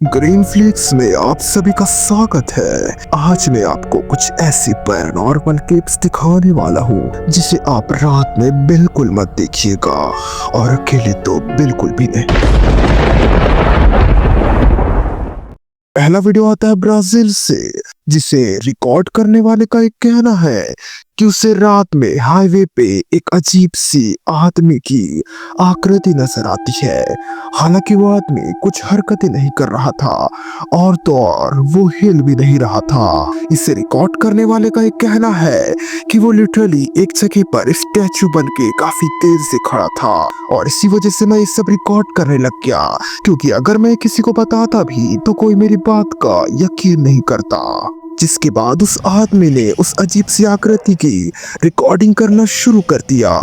Green flix में आप सभी का स्वागत है। आज मैं आपको कुछ ऐसी पैरानॉर्मल क्लिप्स दिखाने वाला हूँ जिसे आप रात में बिल्कुल मत देखिएगा और अकेले तो बिल्कुल भी नहीं। पहला वीडियो आता है ब्राजील से, जिसे रिकॉर्ड करने वाले का एक कहना है कि उसे रात में हाईवे पे एक अजीब सी आदमी की आकृति नजर आती है। हालांकि वो आदमी कुछ हरकतें नहीं कर रहा था और तो और वो हिल भी नहीं रहा था। इसे रिकॉर्ड करने वाले का एक कहना है कि वो लिटरली एक जगह पर स्टैचू बन के काफी देर से खड़ा था और इसी वजह से मैं ये सब रिकॉर्ड करने लग गया, क्योंकि अगर मैं किसी को बताता भी तो कोई मेरी बात का यकीन नहीं करता। जिसके बाद उस आदमी ने उस अजीब सी आकृति की रिकॉर्डिंग करना शुरू कर दिया।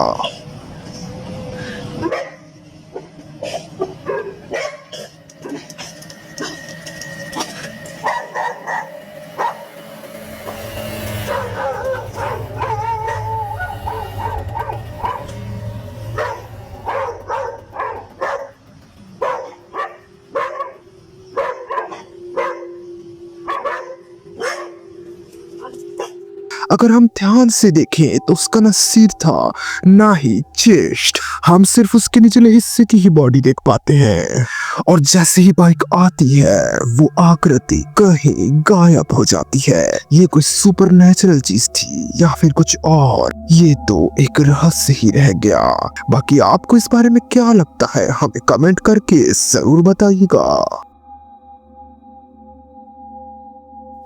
अगर हम ध्यान से देखें तो उसका ना सिर था ना ही चेस्ट, हम सिर्फ उसके निचले हिस्से की ही बॉडी देख पाते हैं। और जैसे ही बाइक आती है वो आकृति कहीं गायब हो जाती है। ये कोई सुपरनैचुरल चीज थी या फिर कुछ और, ये तो एक रहस्य ही रह गया। बाकी आपको इस बारे में क्या लगता है हमें कमेंट करके जरूर बताइएगा।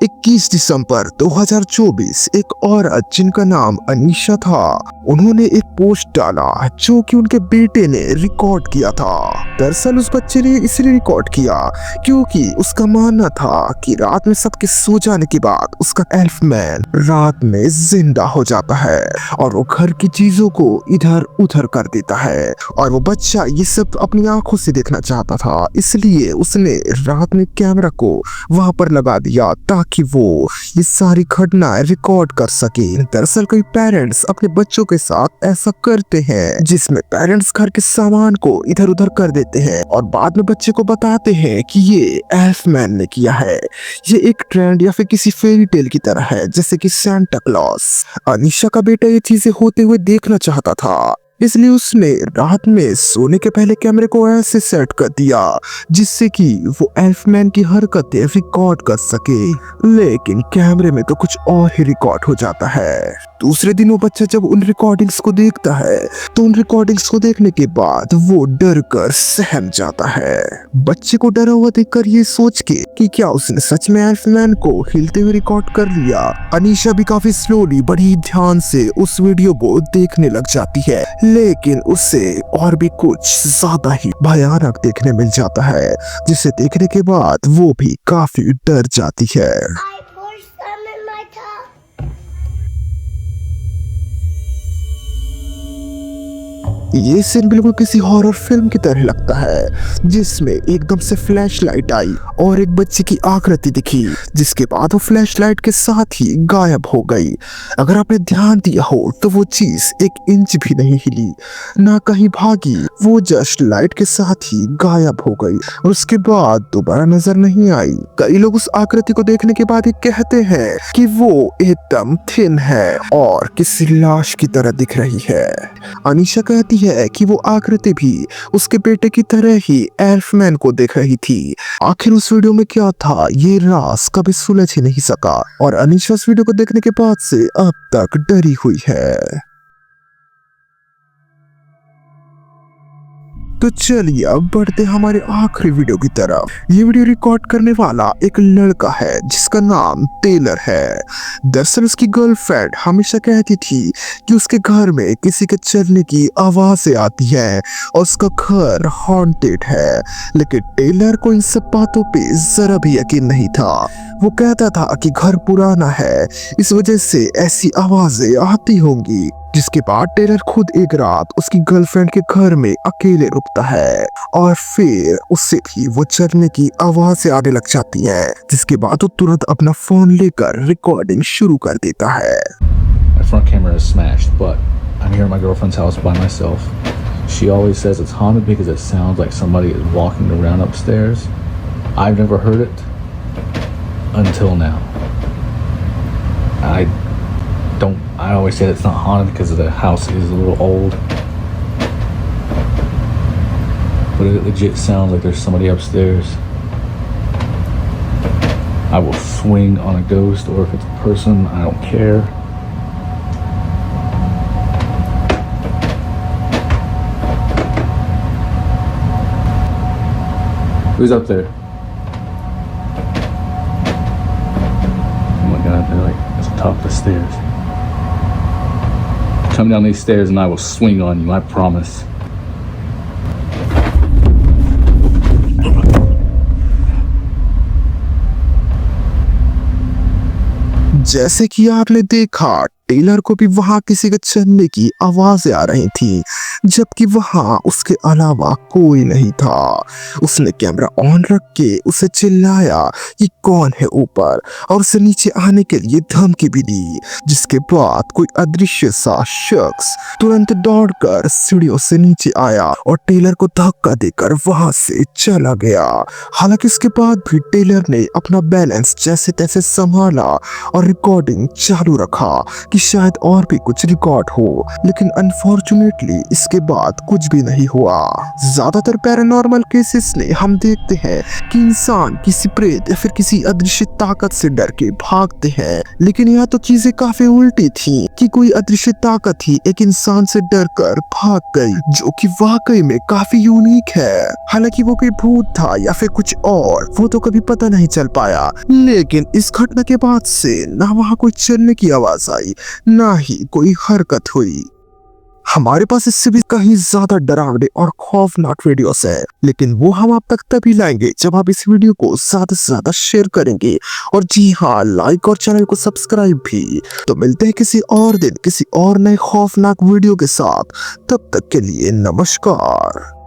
21 दिसंबर 2024 एक औरत जिनका नाम अनीशा था, उन्होंने एक पोस्ट डाला जो कि उनके बेटे ने रिकॉर्ड किया था। दरअसल उस बच्चे ने इसलिए रिकॉर्ड किया क्योंकि उसका मानना था कि रात में सबके सो जाने के बाद उसका एल्फमैन रात में जिंदा हो जाता है और वो घर की चीजों को इधर उधर कर देता है। और वो बच्चा ये सब अपनी आंखों से देखना चाहता था, इसलिए उसने रात में कैमरा को वहां पर लगा दिया ताकि वो ये सारी घटनाएं रिकॉर्ड कर सके। दरअसल कई पेरेंट्स अपने बच्चों के साथ ऐसा करते हैं, जिसमें पेरेंट्स घर के सामान को इधर उधर कर देते हैं और बाद में बच्चे को बताते हैं कि ये एल्फमैन ने किया है। ये एक ट्रेंड या फिर किसी फेरी टेल की तरह है, जैसे कि सांता क्लॉस। अनीशा का बेटा ये चीजें होते हुए देखना चाहता था, इसलिए उसने रात में सोने के पहले कैमरे को ऐसे सेट कर दिया जिससे कि वो एल्फमैन की हरकतें रिकॉर्ड कर सके। लेकिन कैमरे में तो कुछ और ही रिकॉर्ड हो जाता है। दूसरे दिन वो बच्चा जब उन रिकॉर्डिंग्स को देखता है तो उन रिकॉर्डिंग्स को देखने के बाद वो डर कर सहम जाता है। बच्चे को डरा हुआ देखकर ये सोच के कि क्या उसने सच में एल्फमैन को हिलते हुए रिकॉर्ड कर लिया, अनीशा भी काफी स्लोली बड़ी ध्यान से उस वीडियो को देखने लग जाती है। लेकिन उससे और भी कुछ ज्यादा ही भयानक देखने मिल जाता है, जिसे देखने के बाद वो भी काफी डर जाती है। ये सीन बिल्कुल किसी हॉरर फिल्म की तरह लगता है, जिसमें एकदम से फ्लैशलाइट आई और एक बच्चे की आकृति दिखी, जिसके बाद वो फ्लैशलाइट के साथ ही गायब हो गई। अगर आपने ध्यान दिया हो तो वो चीज 1 इंच भी नहीं हिली, ना कहीं भागी, वो जस्ट लाइट के साथ ही गायब हो गई और उसके बाद दोबारा नजर नहीं आई। कई लोग उस आकृति को देखने के बाद ये कहते हैं कि वो एकदम थिन है और किसी लाश की तरह दिख रही है। अनीशा कहती है कि वो आकृति भी उसके बेटे की तरह ही एल्फमैन को देख रही थी। आखिर उस वीडियो में क्या था, ये राज कभी सुलझ ही नहीं सका और अनीशा इस वीडियो को देखने के बाद से अब तक डरी हुई है। तो चलिए अब बढ़ते हमारे आखिरी वीडियो की तरफ। ये वीडियो रिकॉर्ड करने वाला एक लड़का है जिसका नाम टेलर है। दरअसल उसकी गर्लफ्रेंड हमेशा कहती थी कि उसके घर में किसी के चलने की आवाजें आती है और उसका घर हॉन्टेड है। लेकिन टेलर को इन सब बातों पे जरा भी यकीन नहीं था। वो कहता था कि घर पुराना है, इस वजह से ऐसी आवाजें आती होंगी। जिसके बाद टेलर खुद एक रात उसकी गर्लफ्रेंड के घर में अकेले रुकता है और फिर उससे भी वो चलने की आवाजें आने लग जाती है, जिसके बाद वो तुरंत अपना फोन लेकर रिकॉर्डिंग शुरू कर देता है। My front camera is smashed, but I'm here at my girlfriend's house by myself. She always says it's haunted because it sounds like somebody is walking around upstairs. I've never heard it until now. I always say it's not haunted because the house is a little old. But it legit sounds like there's somebody upstairs. I will swing on a ghost, or if it's a person, I don't care. Who's up there? Oh my god, they're like at the top of the stairs. Come down these stairs and I will swing on you, I promise. जैसे कि आपने देखा, Taylor को भी वहां किसी के चलने की आवाजें आ रही थी, जबकि वहां उसके अलावा कोई नहीं था। उसने कैमरा ऑन रख के उसे चिल्लाया कि कौन है ऊपर, और उसे नीचे आने के लिए धमकी भी दी, जिसके बाद कोई अदृश्य सा शख्स तुरंत दौड़कर सीढ़ियों से नीचे आया और टेलर को धक्का देकर वहां से चला गया। हालांकि इसके बाद भी टेलर ने अपना बैलेंस जैसे तैसे संभाला और रिकॉर्डिंग चालू रखा कि शायद और भी कुछ रिकॉर्ड हो, लेकिन अनफॉर्चुनेटली इसके बाद कुछ भी नहीं हुआ। ज्यादातर पैरानॉर्मल केसेस में हम देखते हैं कि इंसान किसी प्रेत या फिर किसी अदृश्य ताकत से डर के भागते हैं, लेकिन यहाँ तो चीजें काफी उल्टी थी कि कोई अदृश्य ताकत ही एक इंसान से डरकर भाग गई, जो कि वाकई में काफी यूनिक है। हालांकि वो कोई भूत था या फिर कुछ और, वो तो कभी पता नहीं चल पाया, लेकिन इस घटना के बाद से ना वहाँ कोई चलने की आवाज आई, ना ही कोई हरकत हुई। हमारे पास इससे भी कहीं ज्यादा डरावने और खौफनाक वीडियोस है, लेकिन वो हम आप तक तभी लाएंगे जब आप इस वीडियो को ज्यादा से ज्यादा शेयर करेंगे, और जी हाँ, लाइक और चैनल को सब्सक्राइब भी। तो मिलते हैं किसी और दिन किसी और नए खौफनाक वीडियो के साथ, तब तक के लिए नमस्कार।